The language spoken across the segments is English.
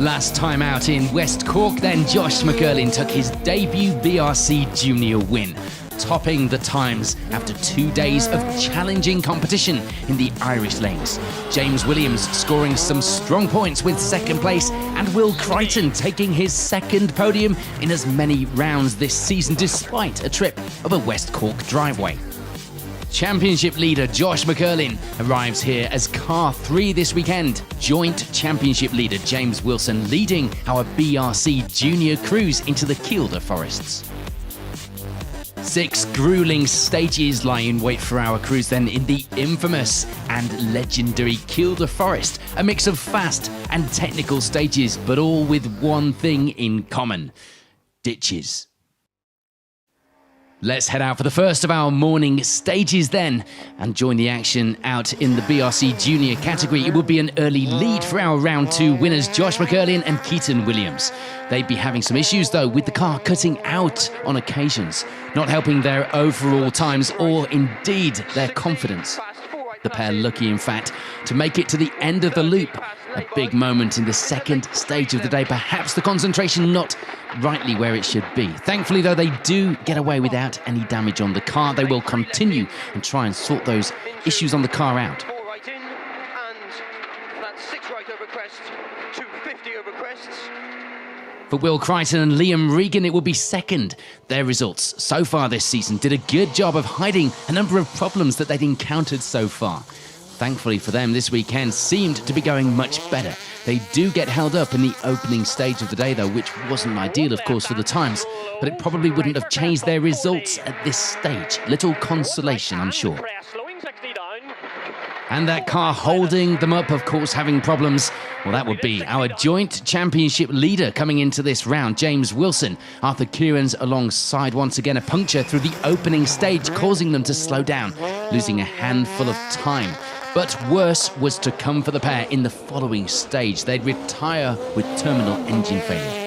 Last time out in West Cork, then Josh McErlin took his debut BRC Junior win, topping the times after 2 days of challenging competition in the Irish lanes. James Williams scoring some strong points with second place, and Will Crichton taking his second podium in as many rounds this season despite a trip of a West Cork driveway. Championship leader Josh McErlin arrives here as car 3 this weekend. Joint championship leader James Wilson leading our BRC Junior cruise into the Kielder forests. 6 grueling stages lie in wait for our cruise then in the infamous and legendary Kielder Forest. A mix of fast and technical stages, but all with one thing in common: ditches. Let's head out for the first of our morning stages then and join the action out in the BRC Junior category. It will be an early lead for our round 2 winners, Josh McErlin and Keaton Williams. They'd be having some issues though with the car cutting out on occasions, not helping their overall times or indeed their confidence. The pair lucky in fact to make it to the end of the loop. A big moment in the second stage of the day, perhaps the concentration not rightly where it should be. Thankfully though, they do get away without any damage on the car. They will continue and try and sort those issues on the car out. Right in, and that's 6 right over crest, 250 over crests. For Will Crichton and Liam Regan, it will be second. Their results so far this season did a good job of hiding a number of problems that they'd encountered so far. Thankfully for them, this weekend seemed to be going much better. They do get held up in the opening stage of the day though, which wasn't ideal of course for the times, but it probably wouldn't have changed their results at this stage. Little consolation, I'm sure. And that car holding them up, of course, having problems. Well, that would be our joint championship leader coming into this round, James Wilson. Arthur Kieran's alongside once again a puncture through the opening stage, causing them to slow down, losing a handful of time. But worse was to come for the pair in the following stage. They'd retire with terminal engine failure.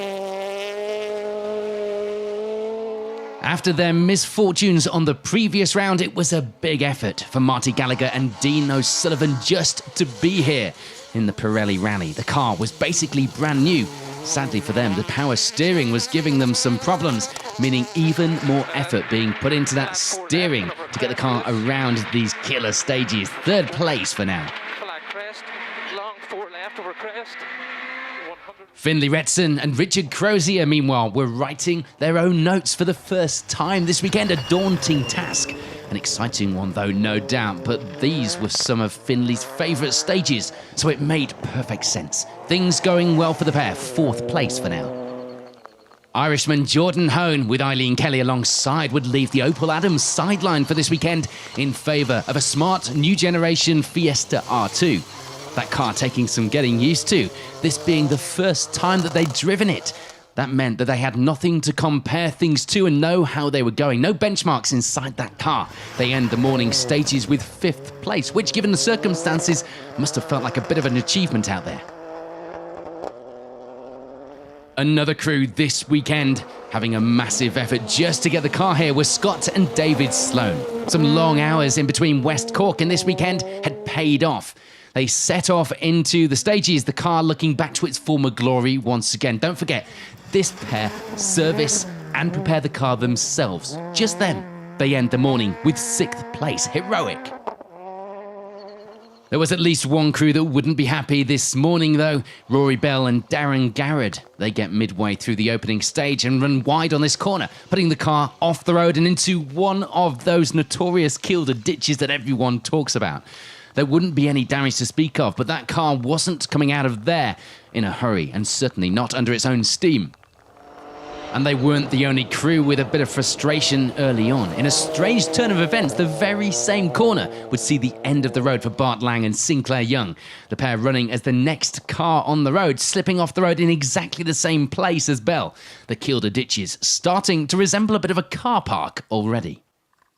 After their misfortunes on the previous round, it was a big effort for Marty Gallagher and Dean O'Sullivan just to be here in the Pirelli rally. The car was basically brand new. Sadly for them, the power steering was giving them some problems, meaning even more effort being put into that steering to get the car around these killer stages. Third place for now. Long 4 left over crest. Finlay Retson and Richard Crozier, meanwhile, were writing their own notes for the first time this weekend. A daunting task. An exciting one, though, no doubt, but these were some of Finlay's favourite stages, so it made perfect sense. Things going well for the pair, 4th place for now. Irishman Jordan Hone with Eileen Kelly alongside would leave the Opel Adams sideline for this weekend in favour of a smart new generation Fiesta R2. That car taking some getting used to, this being the first time that they'd driven it. That meant that they had nothing to compare things to and know how they were going. No benchmarks inside that car. They end the morning stages with 5th place, which given the circumstances must have felt like a bit of an achievement out there. Another crew this weekend having a massive effort just to get the car here was Scott and David Sloan. Some long hours in between West Cork and this weekend had paid off. They set off into the stages, the car looking back to its former glory once again. Don't forget, this pair service and prepare the car themselves. Just them. They end the morning with 6th place. Heroic. There was at least one crew that wouldn't be happy this morning though. Rory Bell and Darren Garrett. They get midway through the opening stage and run wide on this corner, putting the car off the road and into one of those notorious Kielder ditches that everyone talks about. There wouldn't be any damage to speak of, but that car wasn't coming out of there in a hurry, and certainly not under its own steam. And they weren't the only crew with a bit of frustration early on. In a strange turn of events, the very same corner would see the end of the road for Bart Lang and Sinclair Young. The pair running as the next car on the road, slipping off the road in exactly the same place as Bell. The Kielder ditches starting to resemble a bit of a car park already.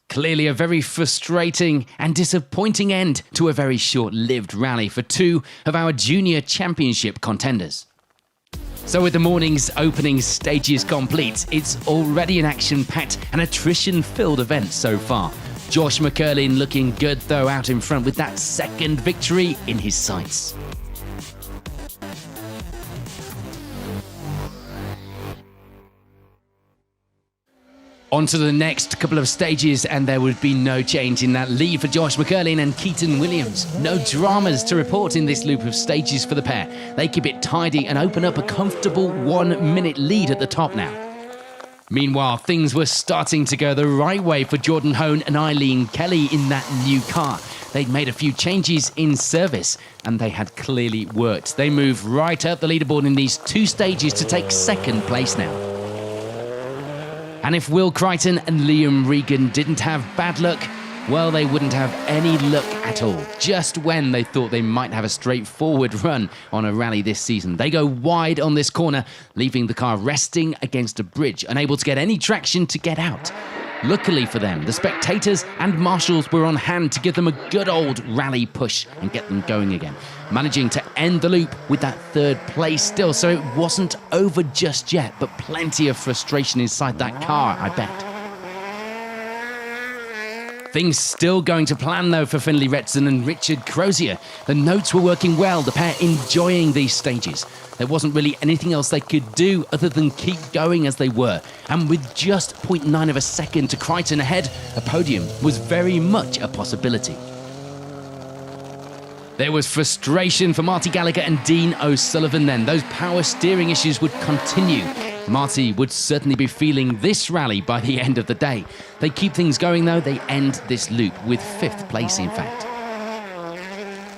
Clearly a very frustrating and disappointing end to a very short-lived rally for 2 of our junior championship contenders. So with the morning's opening stages complete, it's already an action-packed and attrition-filled event so far. Josh McErlin looking good though out in front with that second victory in his sights. On to the next couple of stages, and there would be no change in that lead for Josh McCurlin and Keaton Williams. No dramas to report in this loop of stages for the pair. They keep it tidy and open up a comfortable 1 minute lead at the top now. Meanwhile, things were starting to go the right way for Jordan Hone and Eileen Kelly in that new car. They'd made a few changes in service, and they had clearly worked. They moved right up the leaderboard in these 2 stages to take second place now. And if Will Crichton and Liam Regan didn't have bad luck, well, they wouldn't have any luck at all. Just when they thought they might have a straightforward run on a rally this season, they go wide on this corner, leaving the car resting against a bridge, unable to get any traction to get out. Luckily for them, the spectators and marshals were on hand to give them a good old rally push and get them going again, managing to end the loop with that 3rd place still, so it wasn't over just yet, but plenty of frustration inside that car, I bet. Things still going to plan though for Finlay Retson and Richard Crozier. The notes were working well, the pair enjoying these stages. There wasn't really anything else they could do other than keep going as they were. And with just 0.9 of a second to Crichton ahead, a podium was very much a possibility. There was frustration for Marty Gallagher and Dean O'Sullivan then. Those power steering issues would continue. Marty would certainly be feeling this rally by the end of the day. They keep things going though, they end this loop with 5th place in fact.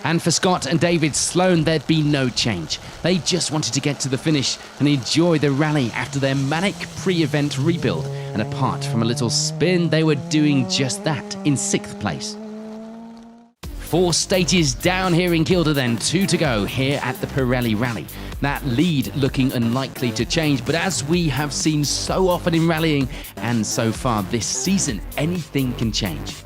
And for Scott and David Sloan, there'd be no change. They just wanted to get to the finish and enjoy the rally after their manic pre-event rebuild. And apart from a little spin, they were doing just that in 6th place. 4 stages down here in Kilda then, 2 to go here at the Pirelli Rally. That lead looking unlikely to change, but as we have seen so often in rallying and so far this season, anything can change.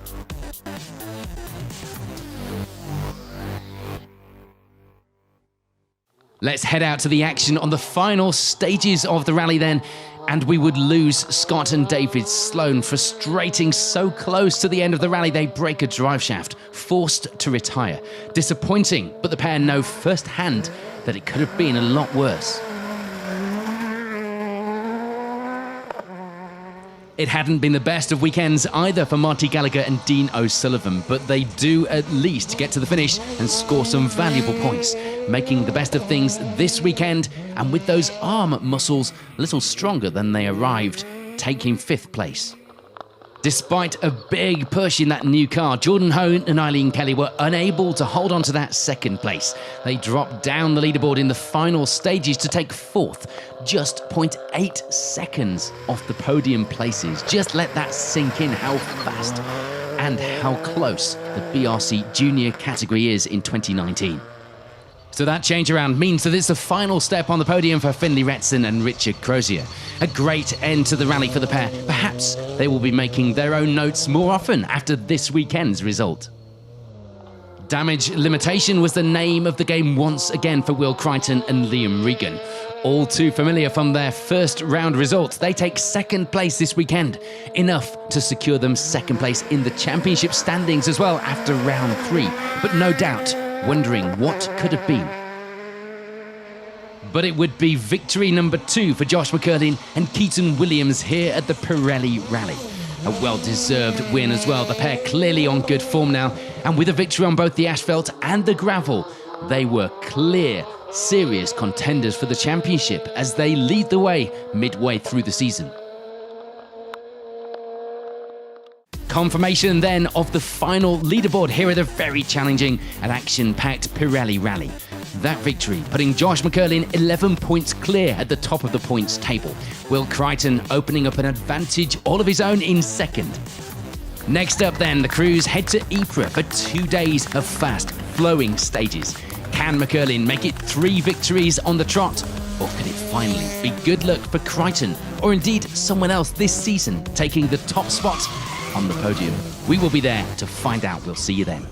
Let's head out to the action on the final stages of the rally then. And we would lose Scott and David Sloan, frustrating so close to the end of the rally they break a drive shaft, forced to retire. Disappointing, but the pair know firsthand that it could have been a lot worse. It hadn't been the best of weekends either for Marty Gallagher and Dean O'Sullivan, but they do at least get to the finish and score some valuable points, making the best of things this weekend, and with those arm muscles a little stronger than they arrived, taking 5th place. Despite a big push in that new car, Jordan Hone and Eileen Kelly were unable to hold on to that 2nd place. They dropped down the leaderboard in the final stages to take 4th, just 0.8 seconds off the podium places. Just let that sink in how fast and how close the BRC junior category is in 2019. So that change around means that it's the final step on the podium for Finlay Retson and Richard Crozier. A great end to the rally for the pair. Perhaps they will be making their own notes more often after this weekend's result. Damage limitation was the name of the game once again for Will Crichton and Liam Regan. All too familiar from their first round results. They take 2nd place this weekend, enough to secure them 2nd place in the championship standings as well after round 3. But no doubt, wondering what could have been. But it would be victory number 2 for Josh McCurlin and Keaton Williams here at the Pirelli Rally. A well-deserved win as well. The pair clearly on good form now, and with a victory on both the asphalt and the gravel, they were clear, serious contenders for the championship as they lead the way midway through the season. Confirmation then of the final leaderboard here at a very challenging and action-packed Pirelli Rally. That victory putting Josh McCurlin 11 points clear at the top of the points table. Will Crichton opening up an advantage all of his own in 2nd. Next up then, the crews head to Ypres for 2 days of fast, flowing stages. Can McCurlin make it 3 victories on the trot? Or could it finally be good luck for Crichton, or indeed someone else this season taking the top spot on the podium? We will be there to find out. We'll see you then.